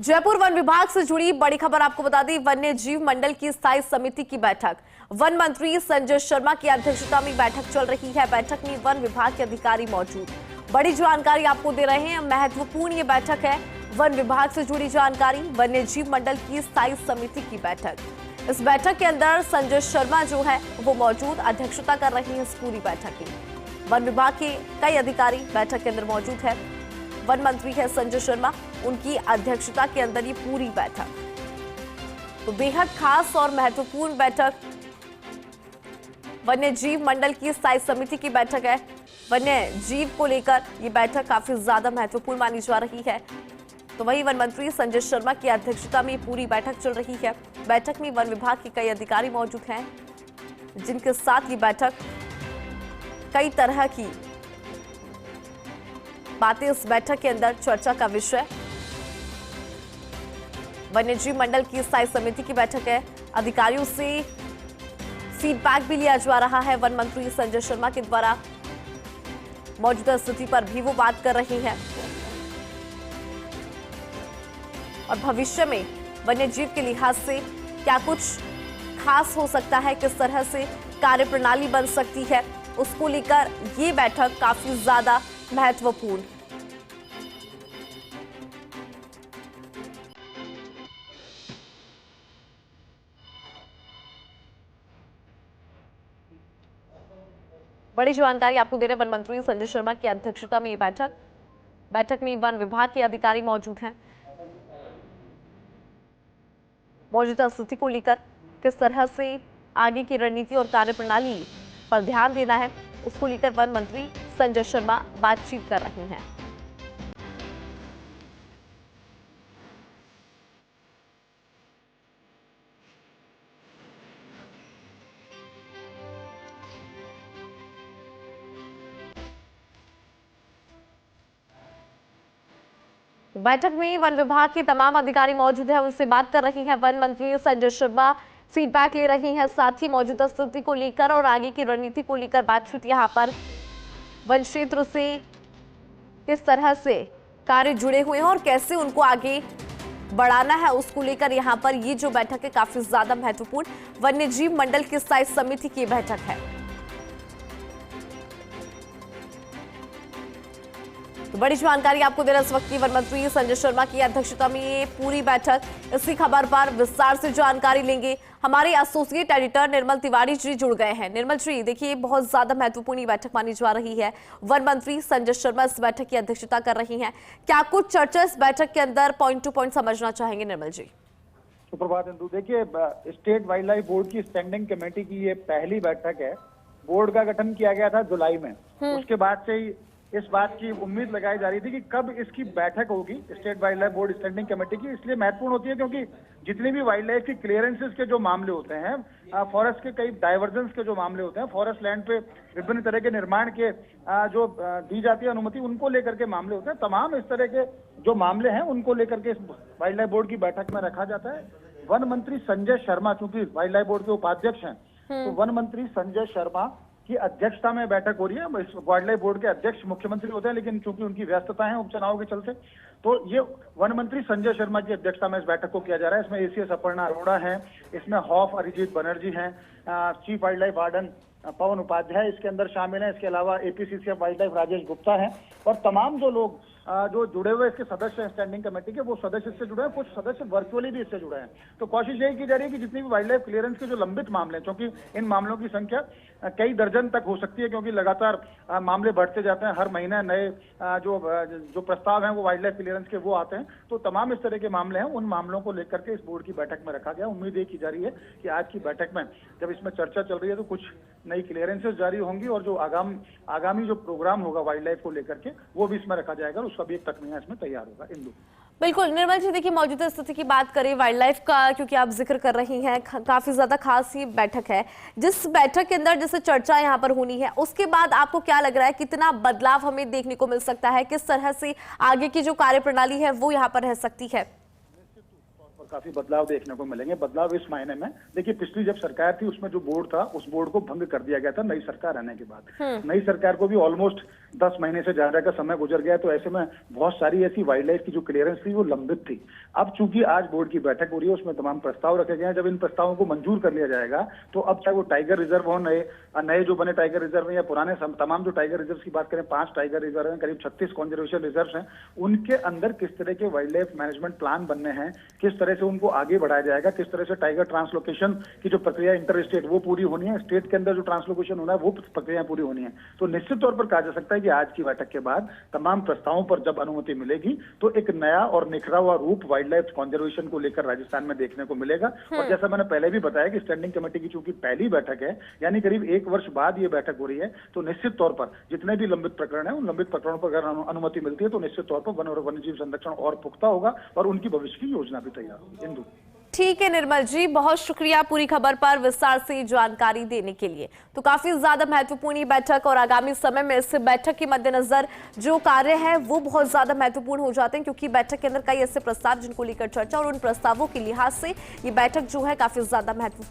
Jaipur one विभाग से जुड़ी बड़ी खबर आपको बता दी। वन्य जीव मंडल की स्थायी समिति की बैठक, वन मंत्री संजय शर्मा की अध्यक्षता में बैठक चल रही है। बैठक में वन विभाग के अधिकारी मौजूद। बड़ी जानकारी आपको दे रहे हैं, महत्वपूर्ण ये बैठक है। वन विभाग से जुड़ी जानकारी, वन्य जीव मंडल की स्थायी समिति की बैठक। इस बैठक के अंदर संजय शर्मा जो है वो मौजूद अध्यक्षता कर रही है इस पूरी बैठक की। वन विभाग के कई अधिकारी बैठक के अंदर मौजूद है। वन मंत्री है संजय शर्मा, उनकी अध्यक्षता के अंदर ये पूरी बैठक। तो बेहद खास और महत्वपूर्ण बैठक वन्य जीव मंडल की स्थायी समिति की बैठक है। वन्य जीव को लेकर ये बैठक काफी ज्यादा महत्वपूर्ण मानी जा रही है। तो वही वन मंत्री संजय शर्मा की अध्यक्षता में पूरी बैठक चल रही है। बैठक में वन विभाग के कई अधिकारी मौजूद हैं, जिनके साथ ये बैठक कई तरह की बातें इस बैठक के अंदर चर्चा का विषय। वन्यजीव मंडल की स्थायी समिति की बैठक है। अधिकारियों से फीडबैक भी लिया जा रहा है। वन मंत्री संजय शर्मा के द्वारा मौजूदा स्थिति पर भी वो बात कर रही हैं और भविष्य में वन्यजीव के लिहाज से क्या कुछ खास हो सकता है, किस तरह से कार्यप्रणाली बन सकती है, उसको लेकर ये बैठक काफी ज्यादा महत्वपूर्ण। बड़ी जानकारी आपको दे रहे वन मंत्री संजय शर्मा की अध्यक्षता में ये बैठक में वन विभाग के अधिकारी मौजूद हैं। मौजूदा स्थिति को लेकर किस तरह से आगे की रणनीति और कार्यप्रणाली पर ध्यान देना है, उसको लेकर वन मंत्री संजय शर्मा बातचीत कर रहे हैं। बैठक में वन विभाग के तमाम अधिकारी मौजूद हैं, उनसे बात कर रही हैं वन मंत्री संजय शर्मा, फीडबैक ले रही हैं, साथ ही मौजूदा स्थिति को लेकर और आगे की रणनीति को लेकर बातचीत। यहाँ पर वन क्षेत्र से किस तरह से कार्य जुड़े हुए हैं और कैसे उनको आगे बढ़ाना है, उसको लेकर यहाँ पर ये जो बैठक है काफी ज्यादा महत्वपूर्ण वन्य जीव मंडल की स्थायी समिति की बैठक है। तो बड़ी जानकारी आपको दे रहे इस वक्त की वन मंत्री संजय शर्मा की अध्यक्षता में ये पूरी बैठक। इसी खबर पर विस्तार से जानकारी लेंगे, हमारे एसोसिएट एडिटर निर्मल तिवारी जी जुड़ गए हैं। निर्मल जी, देखिए बहुत ज्यादा महत्वपूर्ण बैठक मानी जा रही है। वन मंत्री संजय शर्मा इस बैठक की अध्यक्षता कर रही हैं। क्या कुछ चर्चा इस बैठक के अंदर पॉइंट टू पॉइंट समझना चाहेंगे निर्मल जी? सुप्रभात इंदु। देखिए, स्टेट वाइल्ड लाइफ बोर्ड की स्टैंडिंग कमेटी की ये पहली बैठक है। बोर्ड का गठन किया गया था जुलाई में। उसके बाद से ही इस बात की उम्मीद लगाई जा रही थी कि कब इसकी बैठक होगी state wild life board standing committee की। इसलिए महत्वपूर्ण होती है क्योंकि जितनी भी वाइल्ड लाइफ की क्लियरेंसेस के जो मामले होते हैं, फॉरेस्ट के कई डाइवर्जेंस के जो मामले होते हैं, फॉरेस्ट लैंड पे विभिन्न तरह के निर्माण के जो दी जाती है अनुमति, उनको लेकर के मामले होते हैं। तमाम इस तरह के जो मामले हैं उनको लेकर के इस वाइल्ड लाइफ बोर्ड की बैठक में रखा जाता है। वन मंत्री संजय शर्मा चूंकि वाइल्ड लाइफ बोर्ड के उपाध्यक्ष हैं, तो वन मंत्री संजय शर्मा की अध्यक्षता में बैठक हो रही है। इस वाइल्ड लाइफ बोर्ड के अध्यक्ष मुख्यमंत्री होते हैं, लेकिन चूंकि उनकी व्यस्तता है उपचुनाव के चलते, तो ये वन मंत्री संजय शर्मा की अध्यक्षता में इस बैठक को किया जा रहा है। इसमें एसीएस अपर्णा अरोड़ा है, इसमें हॉफ अरिजीत बनर्जी हैं, चीफ वाइल्ड लाइफ वार्डन पवन उपाध्याय इसके अंदर शामिल हैं। इसके अलावा APCCF wild life Rajesh Gupta हैं और तमाम जो लोग जो जुड़े हुए इसके सदस्य हैं स्टैंडिंग कमेटी के, वो सदस्य इससे जुड़े हैं। कुछ सदस्य वर्चुअली भी इससे जुड़े हैं। तो कोशिश यही की जा रही है कि जितनी भी वाइल्ड लाइफ क्लियरेंस के जो लंबित मामले हैं, क्योंकि इन मामलों की संख्या कई दर्जन तक हो सकती है, क्योंकि लगातार मामले बढ़ते जाते हैं। हर महीने नए जो प्रस्ताव हैं वो वाइल्ड लाइफ क्लियरेंस के वो आते हैं। तो तमाम इस तरह के मामले हैं, उन मामलों को लेकर के इस बोर्ड की बैठक में रखा गया। उम्मीद ये की जा रही है कि आज की बैठक में जब इसमें चर्चा चल रही है तो कुछ नई क्लियरेंसेस जारी होंगी और जो आगामी जो प्रोग्राम होगा वाइल्ड लाइफ को लेकर के वो भी इसमें रखा जाएगा। उसका भी एक तकनीक इसमें तैयार होगा। इंदु, बिल्कुल निर्मल जी, देखिए मौजूदा स्थिति की बात करें वाइल्ड लाइफ का, क्योंकि आप जिक्र कर रही हैं, काफी ज्यादा खास ये बैठक है। जिस बैठक के अंदर जैसे चर्चा यहाँ पर होनी है, उसके बाद आपको क्या लग रहा है, कितना बदलाव हमें देखने को मिल सकता है, किस तरह से आगे की जो कार्यप्रणाली है वो यहाँ पर रह सकती है? काफी बदलाव देखने को मिलेंगे। बदलाव इस मायने में, देखिए पिछली जब सरकार थी उसमें जो बोर्ड था उस बोर्ड को भंग कर दिया गया था नई सरकार आने के बाद। नई सरकार को भी ऑलमोस्ट 10 महीने से ज्यादा का समय गुजर गया, तो ऐसे में बहुत सारी ऐसी वाइल्ड लाइफ की जो क्लियरेंस थी वो लंबित थी। अब चूंकि आज बोर्ड की बैठक हो रही है, उसमें तमाम प्रस्ताव रखे गए हैं। जब इन प्रस्तावों को मंजूर कर लिया जाएगा तो अब चाहे वो टाइगर रिजर्व हो, नए जो बने टाइगर रिजर्व हैं, या पुराने तमाम जो टाइगर रिजर्व की बात करें, 5 टाइगर रिजर्व हैं, करीब 36 कंजर्वेशन रिजर्व हैं, उनके अंदर किस तरह के वाइल्ड लाइफ मैनेजमेंट प्लान बनने हैं, किस तरह से उनको आगे बढ़ाया जाएगा, किस तरह से टाइगर ट्रांसलोकेशन की जो प्रक्रिया इंटर स्टेट वो पूरी होनी है, स्टेट के अंदर जो ट्रांसलोकेशन होना है वो प्रक्रिया पूरी होनी है। तो निश्चित तौर पर कहा जा सकता है कि आज की बैठक के बाद तमाम प्रस्तावों पर जब अनुमति मिलेगी तो एक नया और निखरा हुआ रूप वाइल्ड लाइफ कंजर्वेशन को लेकर राजस्थान में देखने को मिलेगा। और जैसा मैंने पहले भी बताया कि स्टैंडिंग कमेटी की चूंकि पहली बैठक है, यानी करीब 1 वर्ष बाद ये बैठक हो रही है, तो निश्चित तौर पर जितने भी लंबित प्रकरण है उन लंबित प्रकरणों पर अगर अनुमति मिलती है तो निश्चित तौर पर वन और वन्यजीव संरक्षण और पुख्ता होगा और उनकी भविष्य की योजना भी तैयार होगी। इंदु। ठीक है निर्मल जी, बहुत शुक्रिया पूरी खबर पर विस्तार से जानकारी देने के लिए। तो काफी ज्यादा महत्वपूर्ण ये बैठक और आगामी समय में इस बैठक के मद्देनजर जो कार्य है वो बहुत ज्यादा महत्वपूर्ण हो जाते हैं, क्योंकि बैठक के अंदर कई ऐसे प्रस्ताव जिनको लेकर चर्चा और उन प्रस्तावों के लिहाज से ये बैठक जो है काफी ज्यादा महत्वपूर्ण